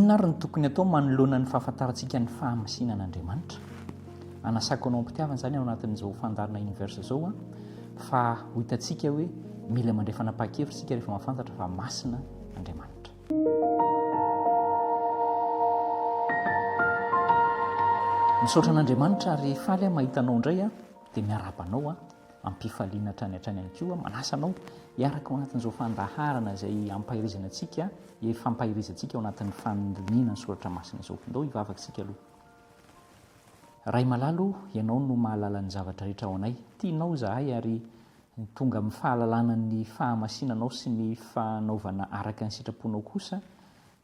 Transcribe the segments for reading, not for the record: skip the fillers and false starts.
Inona ary ny tokony atao manoloana ny fahafantarantsika ny fahamasinan'Andriamanitra? Anasako anao am-pitiavana izany ao anatin'izao fandarina universe izao fa ho hitantsika hoe mila mandray fanapahan-kevitra isika rehefa mahafantatra fa masina Andriamanitra. Misaotra an'Andriamanitra ary faly aho mahita anao indray dia miarabanao ampifaliana hatrany ihany koa manasa anao hiaraka ao anatin'izao fandaharana izay ampahirizana antsika fampahirizantsika ao anatin'ny fandiniana ny soratra masina izao. Ndao hivavakantsika aloha. Ray malalo, ianao no mahalala ny zavatra rehetra ao anay. Tianao zahay ary tonga amin'ny fahalalana ny fahamasinanao sy ny fanaovana araka ny sitraponao kosa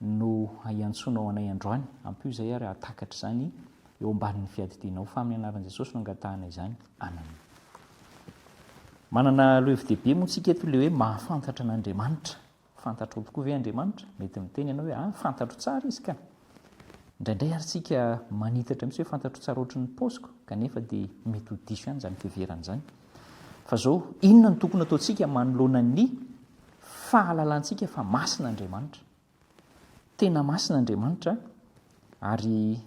no iantsonao anay androany. Ampio izay ary atakatra izany eo ambanin'ny fiadidianao fa amin'ny anaran'i Jesosy no angatahana izany. Amen. Manana lohevi-dehibe moa tsika eto ilay hoe mahafantatra an'Andriamanitra. Fantatro tokoa ve Andriamanitra? Mety miteny ianao hoe fantatro tsara izy ka. Indraindray ary tsika manitatra mihitsy hoe fantatro tsara ohatran'ny paosiko kanefa dia mety ho diso ihany izany fiheverana izany. Fa izao inona no tokony ataontsika manoloana ny fahalalantsika fa masina Andriamanitra? Tena masina Andriamanitra ary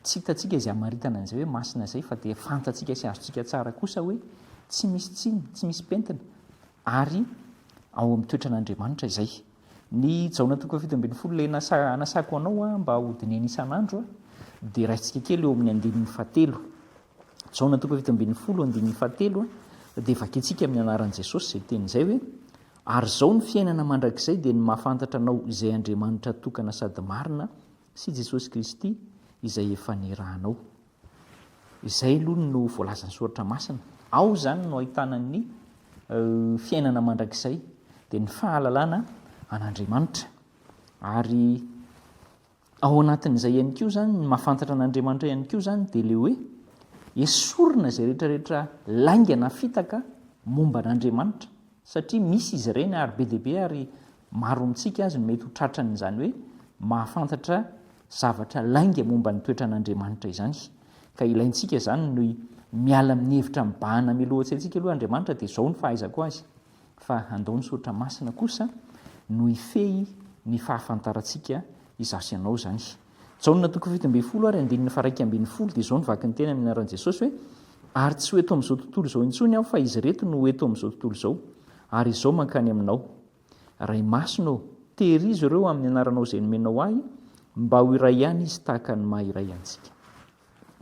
tsy hitantsika izay hamaritana an'izay hoe masina izay fa dia fantatsika sy azontsika tsara kosa hoe tsy misy tsiny, tsy misy pentina ary ao amin'ny toetran'Andriamanitra izay. Ny Jaona 7:12 ilay anasako anao mba hodineny isan'andro dia raisitsika kely eo amin'ny 7:7. Jaona 7:7 dia vakentsika amin'ny anaran'i Jesosy izay teny izay hoe ary izao ny fiainana mandrakizay dia ny mahafantatra anao izay Andriamanitra tokana sady marina sy Jesosy Kristy izay efa nirahanao. Izay aloha no voalazan'ny soratra masina. Ao izany no ahitana ny fiainana mandrakizay dia ny fahalalana an'Andriamanitra ary ao anatin'izay ihany koa izany ny mahafantatra an'Andriamanitra ihany koa izany dia ilay hoe esorina izay rehetrarehetra laingana fitaka momba an'Andriamanitra satria misy izy ireny ary be dia be ary maro amintsika azy no mety ho tratran'izany hoe mahafantatra zavatra lainga momba ny toetran'Andriamanitra izany ka ilaintsika izany no miala amin'ny hevitra mibahana milohatsentsika aloha Andriamanitra dia izao ny fahaizako azy fa andao ny soratra masina kosa no ifehy ny fahafantarantsika izaho sy ianao izany. Jaona 7:10 ary 1:12 dia izao ny vaky ny teny amin'ny anaran'i Jesosy hoe ary tsy ho eto amin'izao tontolo izao intsony aho fa izy reto no eto amin'izao tontolo izao ary izao mankany aminao. Ray masonao, tehirizo ireo amin'ny anaranao izay nomenao ahy mba ho iray ihany izy tahaka ny maha iray antsika.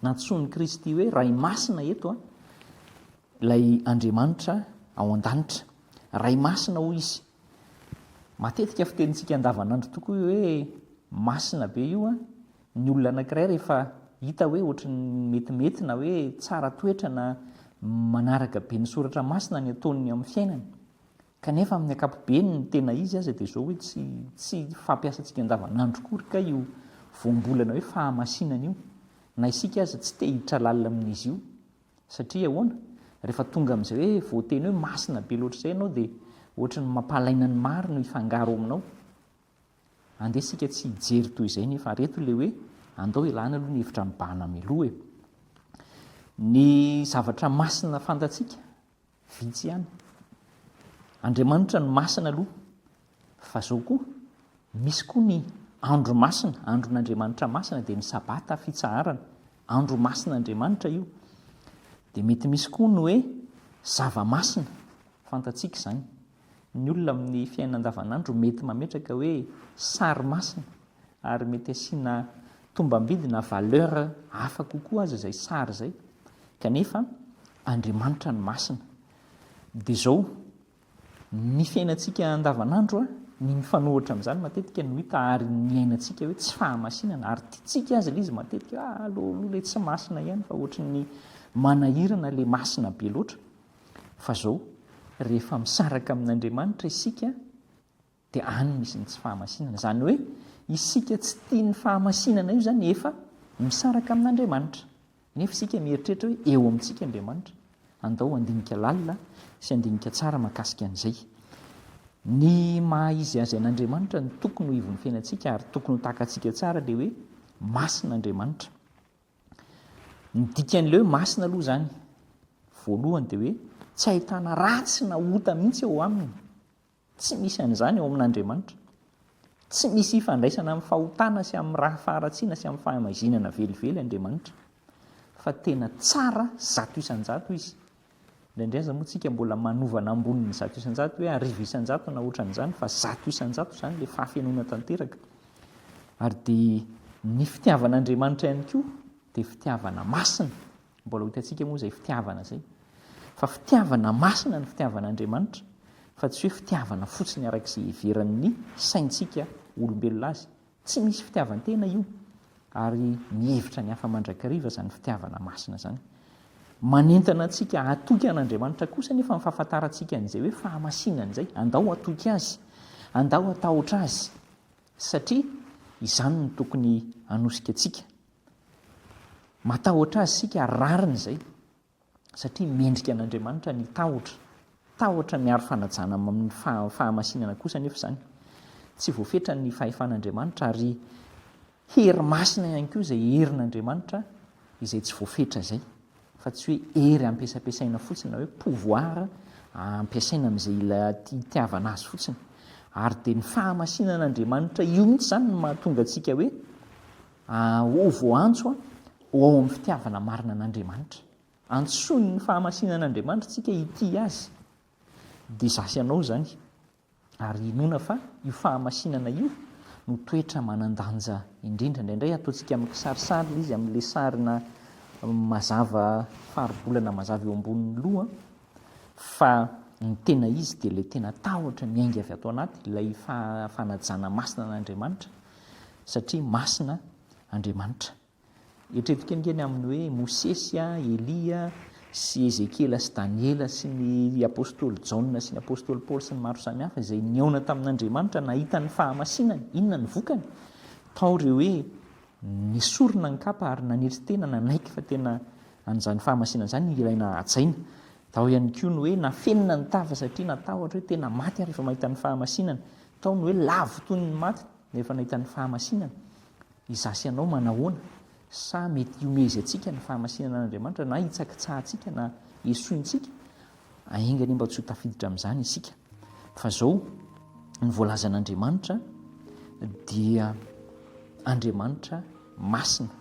Nantsony Kristy hoe ray masina eto ilay Andriamanitra ao an-danitra. Ray masina hoy izy. Matetika fitenintsika andavanandro tokoa hoe masina be io ny olona anankiray rehefa hita hoe ohatran'ny metimety na hoe tsara toetra na manaraka be ny soratra masina ny ataony amin'ny fiainany. Kanefa amin'ny ankapobeny ny tena izy aza dia izao hoe tsy fampiasantsika andavanandro kory ka io voambolana hoe fahamasinana io. Na isika aza tsy te hiditra lalina amin'izy io satria ahoana rehefa tonga amin'izay hoe voateny hoe masina be loatra izay ianao dia ohatran'ny mampalaina ny maro no hifangaro aminao. Andesika tsy hijery toy izay nefa reto ilay hoe andao ilana aloha ny hevitra mibahana miloha. Ny zavatra masina fantatsika vitsy ihany. Andriamanitra no masina aloha fa izao koa misy koa ny andro masina, andron'Andriamanitra masina dia ny sabata fitsaharana. Andro masina Andriamanitra io. Dia mety misy koa ny hoe zava-masina fantatsika izany. Ny olona amin'ny fiainana andavanandro mety mametraka hoe sary masina ary mety asiana tombam-bidy na valeur hafa kokoa aza izay sary izay. Kanefa Andriamanitra ny masina. Dia izao ny fiainantsika andavanandro ny mifanohitra amin'izany matetika no hita ary ny ainantsika hoe tsy fahamasinana ary tiantsika azy ilay izy matetika aloha ilay tsy masina ihany fa ohatran'ny manahirana ilay masina be loatra. Fa izao rehefa misaraka amin'Andriamanitra isika dia any misy ny tsy fahamasinana. Izany hoe isika tsy tia ny fahamasinana io izany efa misaraka amin'Andriamanitra. Nefa isika mieritreritra hoe eo amintsika Andriamanitra. Andao andinika lalina sy andinika tsara mahakasika an'izay. Ny maha izy azy an'Andriamanitra ny tokony ho ivon'ny fiainantsika ary tokony ho takantsika tsara ilay hoe masina Andriamanitra. Ny dikan'ilay hoe masina aloha izany voalohany dia hoe tsy ahitana ratsy na ota mihitsy eo aminy. Tsy misy an'izany eo amin'Andriamanitra. tsy misy ifandraisana amin'ny fahotana sy amin'ny raha faharatsiana sy amin'ny fahamazinana velively Andriamanitra fa tena tsara zato isan-jato izy. Indraindray aza moa tsika mbola manovana ambonin'ny zato isan-jato hoe arivo isan-jato na ohatran'izany fa zato isan-jato zany le fahafenona tanteraka. Ary dia ny fitiavan'Andriamanitra ihany koa dia fitiavana masina. Mbola hitantsika moa izay fitiavana izay. Fa fitiavana masina ny fitiavan'Andriamanitra fa tsy hoe fitiavana fotsiny arak'izay heveran'ny saintsika olombelona azy. Tsy misy fitiavan-tena io ary mihevitra ny hafa mandrakariva izany fitiavana masina izany. Manentana antsika atoky an'Andriamanitra kosa nefa ny fahafantarantsika an'izay hoe fahamasinana izay. Andao atoky azy, andao atahotra azy satria izany no tokony hanosika antsika. Matahotra azy sika rariny izay satria mendrika an'Andriamanitra ny tahotra. Tahotra miaro fanajana amin'ny fahamasinana kosa nefa izany. Tsy voafetra ny fahefan'Andriamanitra ary hery masina ihany koa izay herin'Andriamanitra izay tsy voafetra izay. Fa tsy hoe hery ampiasapiasaina fotsiny na hoe pouvoir ampiasaina amin'izay itiavana azy fotsiny. Ary dia ny fahamasinan'Andriamanitra io mihitsy izany no mahatonga antsika hoe ho voantso ao amin'ny fitiavana marina an'Andriamanitra. Antsony ny fahamasinan'Andriamanitra tsika ity azy dia zasy anao izany. Ary inona fa io fahamasinana io no toetra manan-danja indrindra. Indraindray ataontsika amin'ny kisarisary izy amin'ilay sarina mazava faribolana mazava eo ambonin'ny loha fa ny tena izy dia ilay tena tahotra miainga avy ato anaty ilay fanajana masina an'Andriamanitra satria masina Andriamanitra. Eritreretika kely amin'ny hoe Mosesy, Elia sy Ezekela sy Daniela sy ny apôstôly Jaona sy ny apôstôly Paoly sy ny maro samihafa izay niaona tamin'Andriamanitra nahita ny fahamasinany. Inona ny vokany? Tao ireo hoe nisorona ny kapa ary nanetry tena nanaiky fa tena an'izany fahamasinana izany ilaina hajaina. Tao ihany koa ny hoe nafenina ny tava satria natahotra hoe tena maty rehefa mahita ny fahamasinana. Tao ny hoe lavo toy ny maty rehefa nahita ny fahamasinana. Izasy ianao manahoana? Sa mety iomezy antsika ny fahamasinana an'Andriamanitra na hitsakitsahantsika na esointsika? Aingany mba tsy ho tafiditra amin'izany isika. Fa izao ny voalazan'Andriamanitra dia Andriamanitra masina.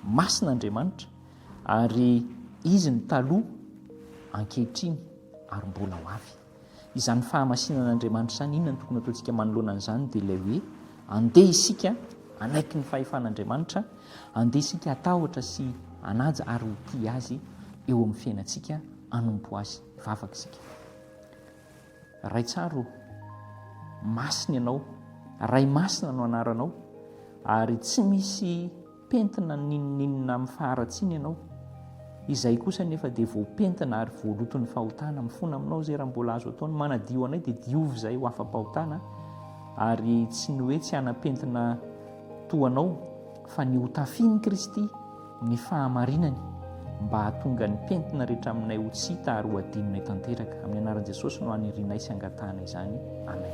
Masina Andriamanitra ary izy ny taloha, ankehitriny ary mbola ho avy. Izany fahamasinan'Andriamanitra izany inona ny tokony ataontsika manoloana an'izany dia ilay hoe andeha isika anaiky ny fahefan'Andriamanitra, andeha isika atahotra sy anaja ary ho tia azy eo amin'ny fiainantsika, hanompo azy vavaka isika. Ray tsaro, masina ianao, ray masina no anaranao ary tsy misy pentina ninonninona amin'ny faharatsiana ianao. Izay kosa nefa dia voapentina ary voaloton'ny fahotana. Mifona aminao izay raha mbola azo ataony manadio anay dia diovy izay ho afa-pahotana ary tsy ny hoe tsy hanapentina toanao fa ny hotafiany Kristy ny fahamarinany mba hahatonga ny pentina rehetra aminay ho tsy hita ary ho adinonay tanteraka. Amin'ny anaran'i Jesosy no hanirianay sy angatahana izany. Amen.